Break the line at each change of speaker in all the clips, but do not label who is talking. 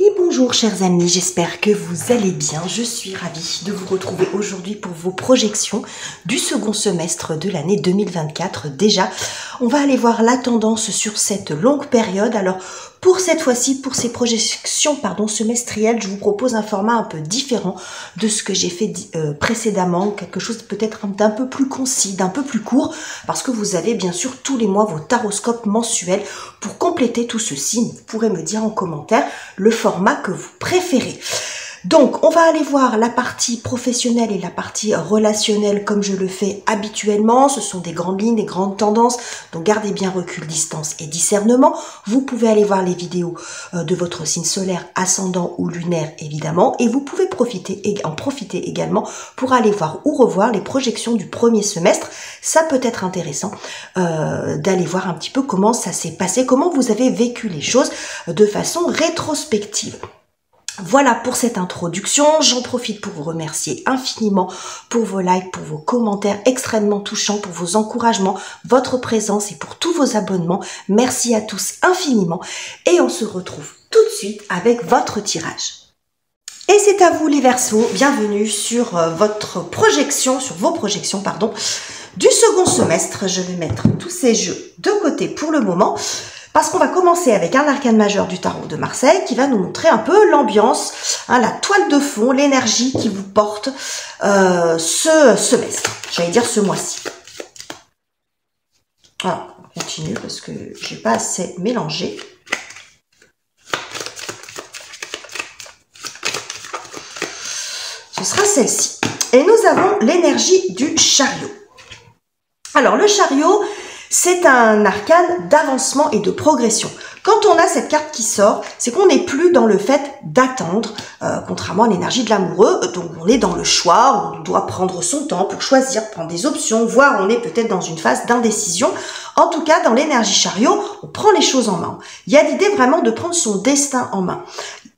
Et bonjour chers amis, j'espère que vous allez bien. Je suis ravie de vous retrouver aujourd'hui pour vos projections du second semestre de l'année 2024. Déjà, on va aller voir la tendance sur cette longue période. Alors, pour cette fois-ci, pour ces projections semestrielles, je vous propose un format un peu différent de ce que j'ai fait précédemment, quelque chose peut-être d'un peu plus concis, d'un peu plus court, parce que vous avez bien sûr tous les mois vos taroscopes mensuels. Pour compléter tout ceci, vous pourrez me dire en commentaire le format que vous préférez. Donc, on va aller voir la partie professionnelle et la partie relationnelle comme je le fais habituellement. Ce sont des grandes lignes, des grandes tendances. Donc, gardez bien recul, distance et discernement. Vous pouvez aller voir les vidéos de votre signe solaire, ascendant ou lunaire, évidemment. Et vous pouvez en profiter également pour aller voir ou revoir les projections du premier semestre. Ça peut être intéressant d'aller voir un petit peu comment ça s'est passé, comment vous avez vécu les choses de façon rétrospective. Voilà pour cette introduction, j'en profite pour vous remercier infiniment pour vos likes, pour vos commentaires extrêmement touchants, pour vos encouragements, votre présence et pour tous vos abonnements. Merci à tous infiniment et on se retrouve tout de suite avec votre tirage. Et c'est à vous les Verseaux, bienvenue sur vos projections du second semestre. Je vais mettre tous ces jeux de côté pour le moment. Parce qu'on va commencer avec un arcane majeur du tarot de Marseille qui va nous montrer un peu l'ambiance, la toile de fond, l'énergie qui vous porte ce semestre, j'allais dire ce mois-ci. Alors, on continue parce que j'ai pas assez mélangé. Ce sera celle-ci. Et nous avons l'énergie du chariot. Alors, le chariot, c'est un arcane d'avancement et de progression. Quand on a cette carte qui sort, c'est qu'on n'est plus dans le fait d'attendre, contrairement à l'énergie de l'amoureux. Donc on est dans le choix, on doit prendre son temps pour choisir, prendre des options, voire on est peut-être dans une phase d'indécision. En tout cas, dans l'énergie chariot, on prend les choses en main. Il y a l'idée vraiment de prendre son destin en main.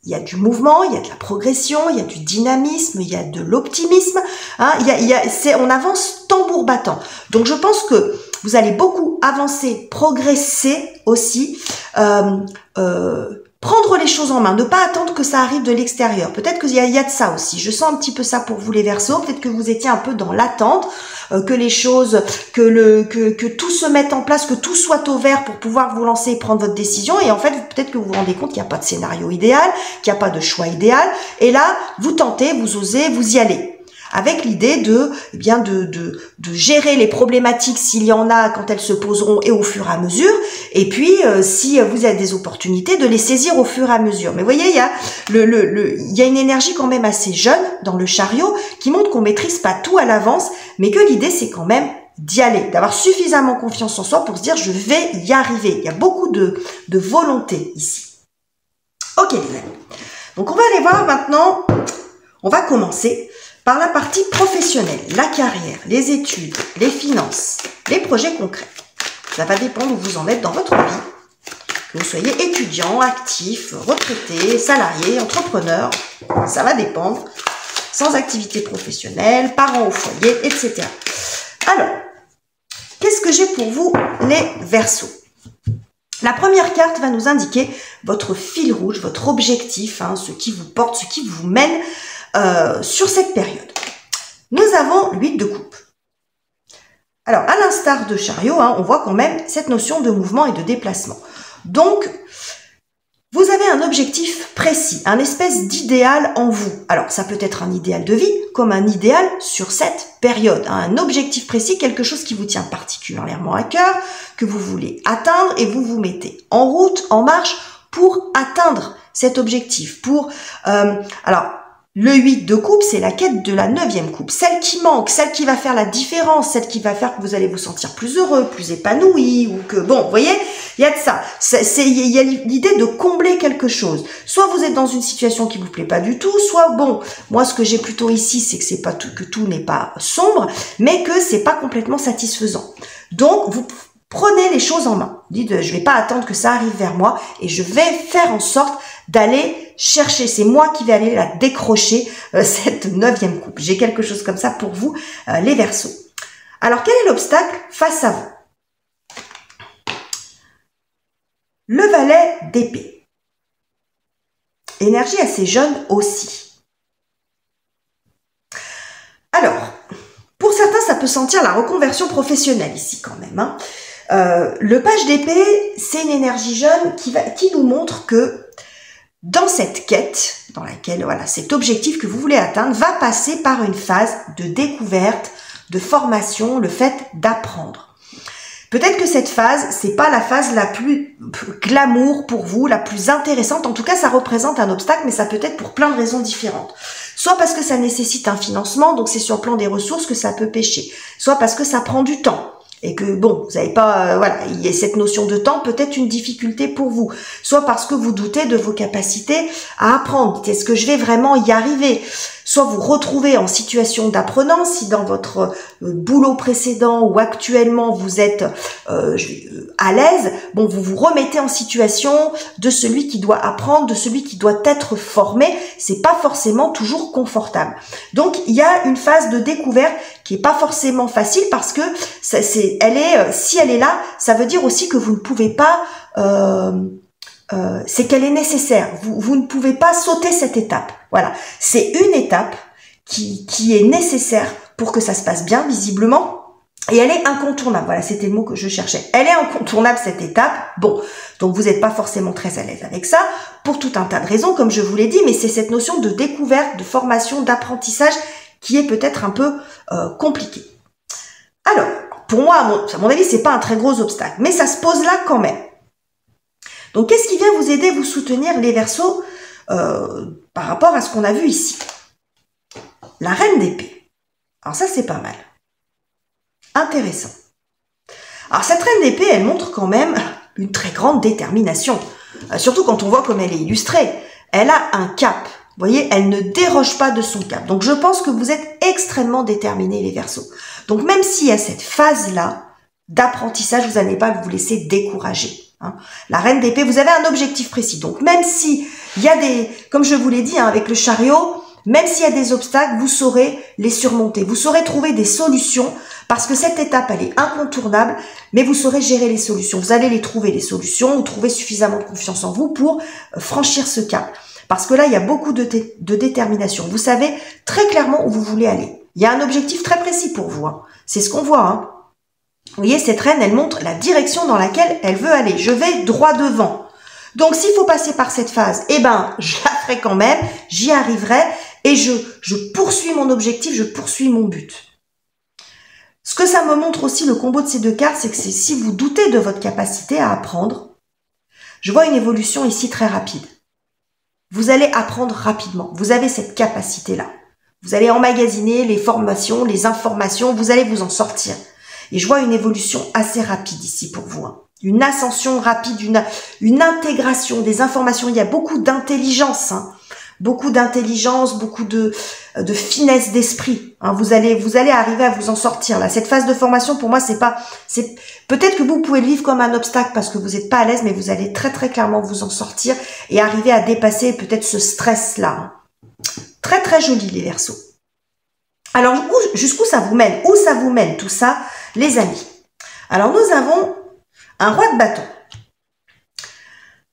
Il y a du mouvement, il y a de la progression, il y a du dynamisme, il y a de l'optimisme. On avance tambour battant. Donc je pense que vous allez beaucoup avancer, progresser aussi, prendre les choses en main, ne pas attendre que ça arrive de l'extérieur. Peut-être qu'il y a de ça aussi. Je sens un petit peu ça pour vous les Verseaux. Peut-être que vous étiez un peu dans l'attente, que les choses, que tout se mette en place, que tout soit au vert pour pouvoir vous lancer et prendre votre décision. Et en fait, peut-être que vous vous rendez compte qu'il n'y a pas de scénario idéal, qu'il n'y a pas de choix idéal. Et là, vous tentez, vous osez, vous y allez. Avec l'idée de gérer les problématiques s'il y en a quand elles se poseront et au fur et à mesure. Et puis, si vous avez des opportunités, de les saisir au fur et à mesure. Mais vous voyez, il y a une énergie quand même assez jeune dans le chariot qui montre qu'on maîtrise pas tout à l'avance, mais que l'idée c'est quand même d'y aller, d'avoir suffisamment confiance en soi pour se dire je vais y arriver. Il y a beaucoup de volonté ici. Ok les amis. Donc on va aller voir maintenant, on va commencer par la partie professionnelle, la carrière, les études, les finances, les projets concrets. Ça va dépendre où vous en êtes dans votre vie. Que vous soyez étudiant, actif, retraité, salarié, entrepreneur, ça va dépendre. Sans activité professionnelle, parents au foyer, etc. Alors, qu'est-ce que j'ai pour vous les Verseaux? La première carte va nous indiquer votre fil rouge, votre objectif, ce qui vous porte, ce qui vous mène sur cette période. Nous avons l'8 de coupe. Alors, à l'instar de chariot, on voit quand même cette notion de mouvement et de déplacement. Donc, vous avez un objectif précis, un espèce d'idéal en vous. Alors, ça peut être un idéal de vie, comme un idéal sur cette période. Un objectif précis, quelque chose qui vous tient particulièrement à cœur, que vous voulez atteindre et vous vous mettez en route, en marche pour atteindre cet objectif. Le 8 de coupe, c'est la quête de la 9e coupe. Celle qui manque, celle qui va faire la différence, celle qui va faire que vous allez vous sentir plus heureux, plus épanoui, ou que, bon, vous voyez, il y a de ça. Il y a l'idée de combler quelque chose. Soit vous êtes dans une situation qui vous plaît pas du tout, soit, bon, moi, ce que j'ai plutôt ici, c'est que c'est pas tout, que tout n'est pas sombre, mais que c'est pas complètement satisfaisant. Donc, vous prenez les choses en main. Dites, je vais pas attendre que ça arrive vers moi et je vais faire en sorte d'aller chercher. C'est moi qui vais aller la décrocher, cette 9e coupe. J'ai quelque chose comme ça pour vous, les Verseaux. Alors, quel est l'obstacle face à vous? Le valet d'épée. énergie assez jeune aussi. Alors, pour certains, ça peut sentir la reconversion professionnelle ici quand même. Hein. Le page d'épée, c'est une énergie jeune qui nous montre que dans cette quête, dans laquelle voilà, cet objectif que vous voulez atteindre va passer par une phase de découverte, de formation, le fait d'apprendre. Peut-être que cette phase, c'est pas la phase la plus glamour pour vous, la plus intéressante. En tout cas, ça représente un obstacle, mais ça peut être pour plein de raisons différentes. Soit parce que ça nécessite un financement, donc c'est sur le plan des ressources que ça peut pêcher. Soit parce que ça prend du temps. Et que bon, vous n'avez pas, voilà, il y a cette notion de temps, peut-être une difficulté pour vous. Soit parce que vous doutez de vos capacités à apprendre. Est-ce que je vais vraiment y arriver? Soit vous retrouvez en situation d'apprenant, si dans votre boulot précédent ou actuellement vous êtes à l'aise, bon, vous vous remettez en situation de celui qui doit apprendre, de celui qui doit être formé. C'est pas forcément toujours confortable. Donc il y a une phase de découverte qui est pas forcément facile parce que si elle est là, ça veut dire aussi que vous ne pouvez pas, c'est qu'elle est nécessaire. Vous ne pouvez pas sauter cette étape. Voilà, c'est une étape qui est nécessaire pour que ça se passe bien, visiblement. Et elle est incontournable. Voilà, c'était le mot que je cherchais. Elle est incontournable, cette étape. Bon, donc vous n'êtes pas forcément très à l'aise avec ça, pour tout un tas de raisons, comme je vous l'ai dit, mais c'est cette notion de découverte, de formation, d'apprentissage qui est peut-être un peu compliquée. Alors, pour moi, à mon avis, c'est pas un très gros obstacle, mais ça se pose là quand même. Donc, qu'est-ce qui vient vous aider, vous soutenir, les Verseaux, par rapport à ce qu'on a vu ici? La reine d'épée. Alors ça, c'est pas mal. Intéressant. Alors cette reine d'épée, elle montre quand même une très grande détermination. Surtout quand on voit comme elle est illustrée. Elle a un cap. Vous voyez, elle ne déroge pas de son cap. Donc je pense que vous êtes extrêmement déterminés, les Verseaux. Donc même s'il y a cette phase-là d'apprentissage, vous n'allez pas vous laisser décourager. Hein. La reine d'épée, vous avez un objectif précis. Donc même si il y a des, comme je vous l'ai dit, hein, avec le chariot, même s'il y a des obstacles, vous saurez les surmonter. Vous saurez trouver des solutions parce que cette étape, elle est incontournable, mais vous saurez gérer les solutions. Vous allez les trouver, les solutions, ou trouver suffisamment de confiance en vous pour franchir ce cap. Parce que là, il y a beaucoup de détermination. Vous savez très clairement où vous voulez aller. Il y a un objectif très précis pour vous. Hein. C'est ce qu'on voit. Hein. Vous voyez, cette reine, elle montre la direction dans laquelle elle veut aller. Je vais droit devant. Donc, s'il faut passer par cette phase, eh ben, je la ferai quand même, j'y arriverai et je poursuis mon objectif, je poursuis mon but. Ce que ça me montre aussi, le combo de ces deux cartes, c'est que si vous doutez de votre capacité à apprendre, je vois une évolution ici très rapide. Vous allez apprendre rapidement. Vous avez cette capacité-là. Vous allez emmagasiner les formations, les informations, vous allez vous en sortir. Et je vois une évolution assez rapide ici pour vous. Hein. Une ascension rapide, une intégration des informations. Il y a beaucoup d'intelligence, hein. Beaucoup d'intelligence, beaucoup de finesse d'esprit. Hein. Vous allez arriver à vous en sortir. Là, cette phase de formation, pour moi, c'est peut-être que vous pouvez le vivre comme un obstacle parce que vous n'êtes pas à l'aise, mais vous allez très très clairement vous en sortir et arriver à dépasser peut-être ce stress-là. Hein. Très très joli les Verseaux. Alors jusqu'où ça vous mène? Où ça vous mène tout ça, les amis? Alors nous avons un roi de bâton.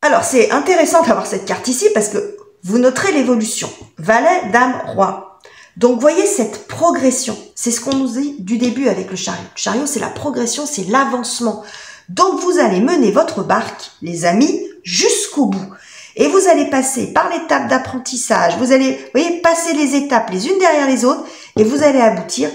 Alors c'est intéressant d'avoir cette carte ici parce que vous noterez l'évolution. Valet, dame, roi. Donc voyez cette progression. C'est ce qu'on nous dit du début avec le chariot. Le chariot, c'est la progression, c'est l'avancement. Donc vous allez mener votre barque, les amis, jusqu'au bout. Et vous allez passer par l'étape d'apprentissage. Vous allez, vous voyez, passer les étapes les unes derrière les autres et vous allez aboutir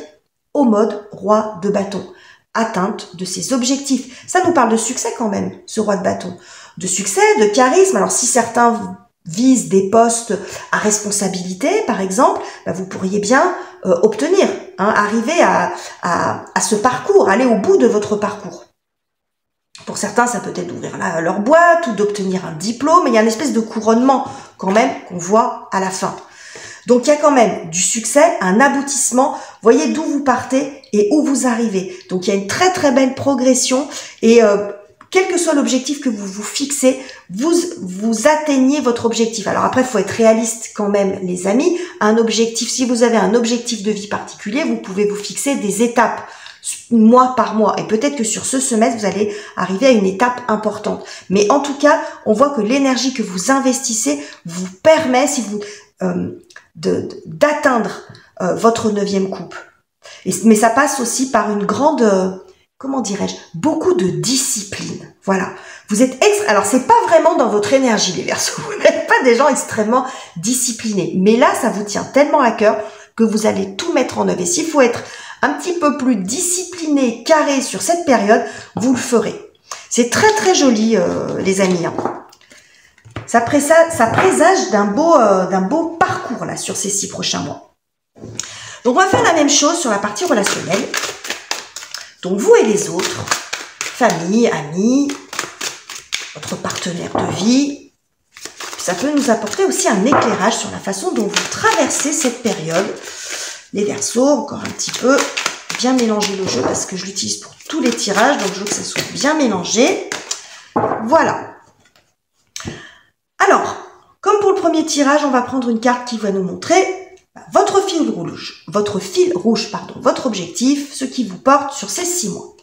au mode roi de bâton. Atteinte de ses objectifs. Ça nous parle de succès quand même, ce roi de bâton. De succès, de charisme. Alors si certains visent des postes à responsabilité, par exemple, bah, vous pourriez bien obtenir, hein, arriver à ce parcours, aller au bout de votre parcours. Pour certains, ça peut être d'ouvrir leur boîte ou d'obtenir un diplôme. Il y a une espèce de couronnement quand même qu'on voit à la fin. Donc, il y a quand même du succès, un aboutissement. Voyez d'où vous partez et où vous arrivez. Donc, il y a une très, très belle progression. Et quel que soit l'objectif que vous vous fixez, vous atteignez votre objectif. Alors après, il faut être réaliste quand même, les amis. Un objectif, si vous avez un objectif de vie particulier, vous pouvez vous fixer des étapes mois par mois. Et peut-être que sur ce semestre, vous allez arriver à une étape importante. Mais en tout cas, on voit que l'énergie que vous investissez vous permet, si vous d'atteindre votre 9e coupe. Mais ça passe aussi par une grande, comment dirais-je, beaucoup de discipline. Voilà. Vous êtes alors c'est pas vraiment dans votre énergie, les Verseaux. Vous n'êtes pas des gens extrêmement disciplinés. Mais là, ça vous tient tellement à cœur que vous allez tout mettre en œuvre. Et s'il faut être un petit peu plus discipliné, carré sur cette période, vous le ferez. C'est très très joli, les amis. Hein. Ça présage d'un beau parcours là sur ces 6 prochains mois. Donc on va faire la même chose sur la partie relationnelle. Donc vous et les autres, famille, amis, votre partenaire de vie. Ça peut nous apporter aussi un éclairage sur la façon dont vous traversez cette période. Les Verseaux, encore un petit peu, bien mélanger le jeu parce que je l'utilise pour tous les tirages, donc je veux que ça soit bien mélangé. Voilà. Alors, comme pour le premier tirage, on va prendre une carte qui va nous montrer votre fil rouge, votre objectif, ce qui vous porte sur ces 6 mois.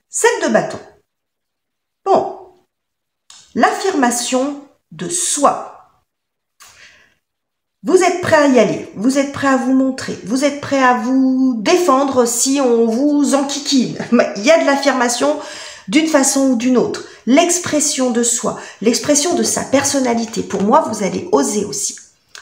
7 de bâton. Bon, l'affirmation de soi. Vous êtes prêt à y aller, vous êtes prêt à vous montrer, vous êtes prêt à vous défendre si on vous enquiquine. Il y a de l'affirmation d'une façon ou d'une autre. L'expression de soi, l'expression de sa personnalité. Pour moi, vous allez oser aussi.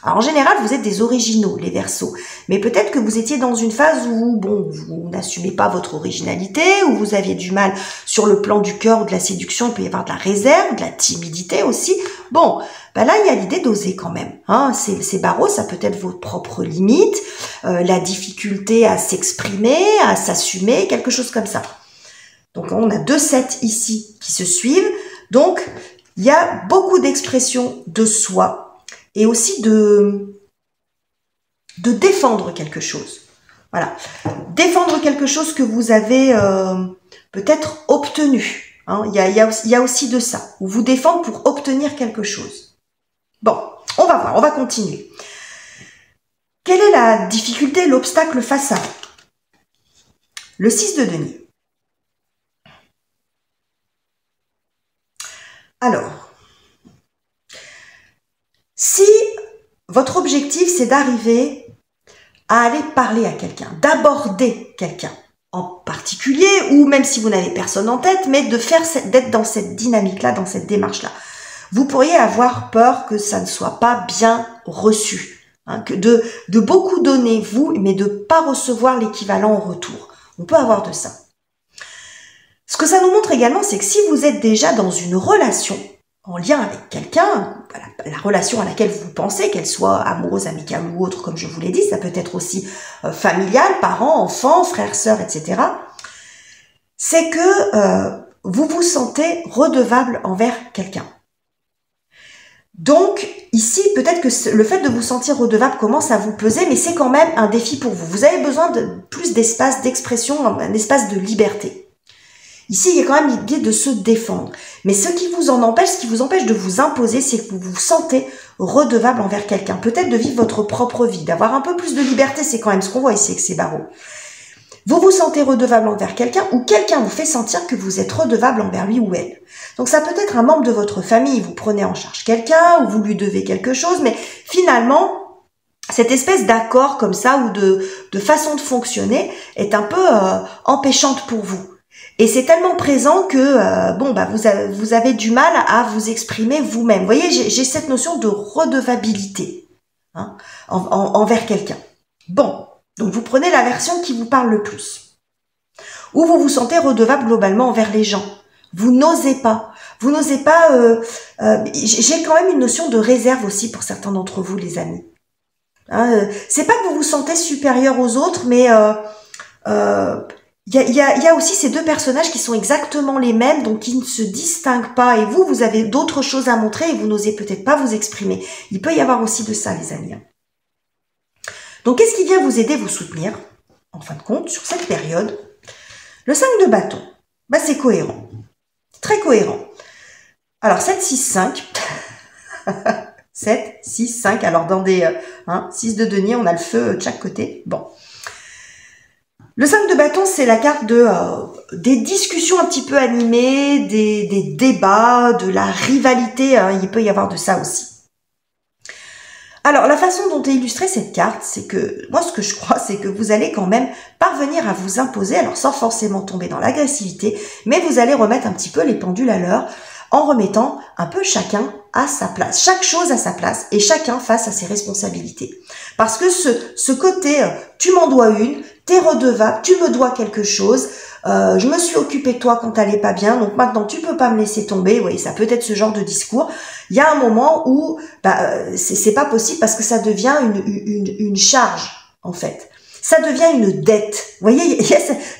Alors en général, vous êtes des originaux, les Verseaux. Mais peut-être que vous étiez dans une phase où, bon, vous n'assumez pas votre originalité, où vous aviez du mal sur le plan du cœur ou de la séduction. Il peut y avoir de la réserve, de la timidité aussi. Bon, ben là, il y a l'idée d'oser quand même. Hein. Ces barreaux, ça peut être votre propre limite, la difficulté à s'exprimer, à s'assumer, quelque chose comme ça. Donc on a 2 sets ici qui se suivent. Donc, il y a beaucoup d'expressions de soi. Et aussi de défendre quelque chose. Voilà. Défendre quelque chose que vous avez peut-être obtenu. Hein. Il y a aussi de ça. Ou vous défendre pour obtenir quelque chose. Bon, on va voir, on va continuer. Quelle est la difficulté, l'obstacle face à vous? Le 6 de denier. Alors, si votre objectif, c'est d'arriver à aller parler à quelqu'un, d'aborder quelqu'un en particulier, ou même si vous n'avez personne en tête, mais d'être dans cette dynamique-là, dans cette démarche-là, vous pourriez avoir peur que ça ne soit pas bien reçu, hein, que de beaucoup donner, vous, mais de ne pas recevoir l'équivalent en retour. On peut avoir de ça. Ce que ça nous montre également, c'est que si vous êtes déjà dans une relation, en lien avec quelqu'un, la relation à laquelle vous pensez, qu'elle soit amoureuse, amicale ou autre, comme je vous l'ai dit, ça peut être aussi familial, parents, enfants, frères, sœurs, etc. C'est que vous vous sentez redevable envers quelqu'un. Donc, ici, peut-être que le fait de vous sentir redevable commence à vous peser, mais c'est quand même un défi pour vous. Vous avez besoin de plus d'espace d'expression, un espace de liberté. Ici, il y a quand même l'idée de se défendre. Mais ce qui vous empêche de vous imposer, c'est que vous vous sentez redevable envers quelqu'un. Peut-être de vivre votre propre vie, d'avoir un peu plus de liberté, c'est quand même ce qu'on voit ici avec ces barreaux. Vous vous sentez redevable envers quelqu'un ou quelqu'un vous fait sentir que vous êtes redevable envers lui ou elle. Donc ça peut être un membre de votre famille, vous prenez en charge quelqu'un ou vous lui devez quelque chose, mais finalement, cette espèce d'accord comme ça ou de façon de fonctionner est un peu empêchante pour vous. Et c'est tellement présent que vous avez du mal à vous exprimer vous-même. Vous voyez, j'ai cette notion de redevabilité hein, envers quelqu'un. Bon, donc vous prenez la version qui vous parle le plus. Ou vous vous sentez redevable globalement envers les gens. Vous n'osez pas. Vous n'osez pas... j'ai quand même une notion de réserve aussi pour certains d'entre vous, les amis. Hein, c'est pas que vous vous sentez supérieur aux autres, mais... Il y a aussi ces 2 personnages qui sont exactement les mêmes, donc qui ne se distinguent pas. Et vous avez d'autres choses à montrer et vous n'osez peut-être pas vous exprimer. Il peut y avoir aussi de ça, les amis. Donc, qu'est-ce qui vient vous aider, vous soutenir, en fin de compte, sur cette période? Le 5 de bâton, c'est cohérent. C'est très cohérent. Alors, 7, 6, 5. 7, 6, 5. Alors, dans des 6 de denier, on a le feu de chaque côté. Bon. Le 5 de bâton, c'est la carte des discussions un petit peu animées, des débats, de la rivalité, hein, il peut y avoir de ça aussi. Alors, la façon dont est illustrée cette carte, c'est que, moi ce que je crois, c'est que vous allez quand même parvenir à vous imposer, alors sans forcément tomber dans l'agressivité, mais vous allez remettre un petit peu les pendules à l'heure en remettant un peu chacun à sa place, chaque chose à sa place et chacun face à ses responsabilités. Parce que ce côté, tu m'en dois une, t'es redevable, tu me dois quelque chose, je me suis occupée de toi quand t'allais pas bien, donc maintenant tu peux pas me laisser tomber. Vous voyez, ça peut être ce genre de discours. Il y a un moment où c'est pas possible parce que ça devient une charge en fait. Ça devient une dette. Vous voyez,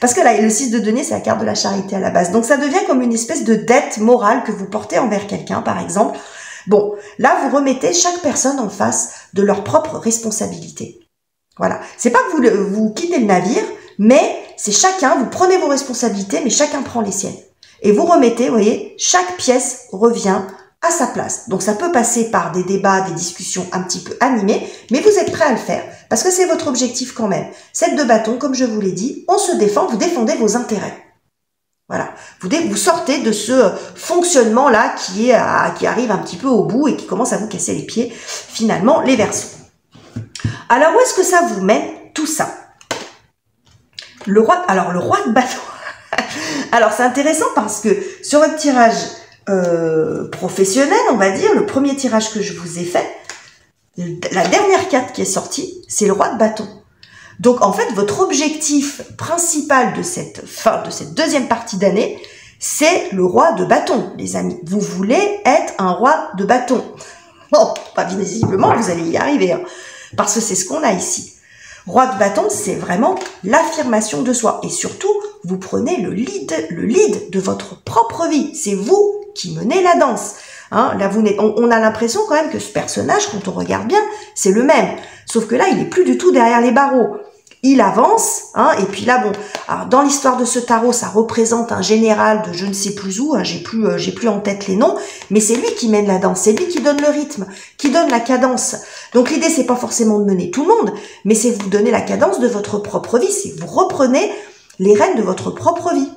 parce que là, le 6 de denier, c'est la carte de la charité à la base. Donc ça devient comme une espèce de dette morale que vous portez envers quelqu'un, par exemple. Bon, là, vous remettez chaque personne en face de leur propre responsabilité. Voilà. C'est pas que vous quittez le navire, mais c'est chacun, vous prenez vos responsabilités, mais chacun prend les siennes. Et vous remettez, vous voyez, chaque pièce revient à sa place. Donc ça peut passer par des débats, des discussions un petit peu animées, mais vous êtes prêt à le faire, parce que c'est votre objectif quand même. 7 de bâton, comme je vous l'ai dit, on se défend, vous défendez vos intérêts. Voilà, vous sortez de ce fonctionnement-là qui arrive un petit peu au bout et qui commence à vous casser les pieds, finalement, les Verseaux. Alors, où est-ce que ça vous mène, tout ça? Le roi de bâton. Alors, c'est intéressant parce que sur votre tirage professionnel, on va dire, le premier tirage que je vous ai fait, la dernière carte qui est sortie, c'est le roi de bâton. Donc, en fait, votre objectif principal de cette deuxième partie d'année, c'est le roi de bâton, les amis. Vous voulez être un roi de bâton. Bon, pas visiblement, vous allez y arriver, hein, parce que c'est ce qu'on a ici. Roi de bâton, c'est vraiment l'affirmation de soi. Et surtout, vous prenez le lead de votre propre vie. C'est vous qui menez la danse. Hein, là, on a l'impression quand même que ce personnage, quand on regarde bien, c'est le même. Sauf que là, il n'est plus du tout derrière les barreaux. Il avance, hein, et puis là, bon, alors dans l'histoire de ce tarot, ça représente un général de je ne sais plus où, hein, j'ai plus en tête les noms, mais c'est lui qui mène la danse, c'est lui qui donne le rythme, qui donne la cadence. Donc l'idée, c'est pas forcément de mener tout le monde, mais c'est vous donner la cadence de votre propre vie, c'est vous reprenez les rênes de votre propre vie.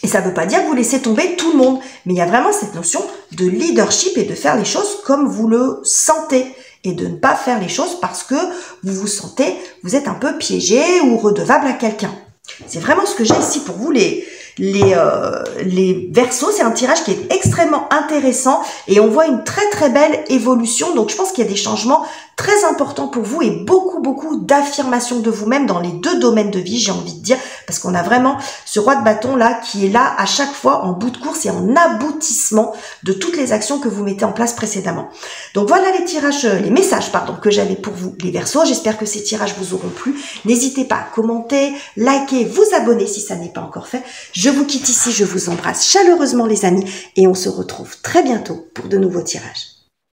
Et ça ne veut pas dire que vous laissez tomber tout le monde, mais il y a vraiment cette notion de leadership et de faire les choses comme vous le sentez. Et de ne pas faire les choses parce que vous êtes un peu piégé ou redevable à quelqu'un. C'est vraiment ce que j'ai ici pour vous, les Verseaux. C'est un tirage qui est extrêmement intéressant et on voit une très très belle évolution. Donc je pense qu'il y a des changements très importants pour vous et beaucoup d'affirmation de vous-même dans les deux domaines de vie, j'ai envie de dire, parce qu'on a vraiment ce roi de bâton là qui est là à chaque fois en bout de course et en aboutissement de toutes les actions que vous mettez en place précédemment. Donc voilà les messages que j'avais pour vous les Verseaux. J'espère que ces tirages vous auront plu. N'hésitez pas à commenter, liker, vous abonner si ça n'est pas encore fait. Je vous quitte ici, je vous embrasse chaleureusement les amis et on se retrouve très bientôt pour de nouveaux tirages.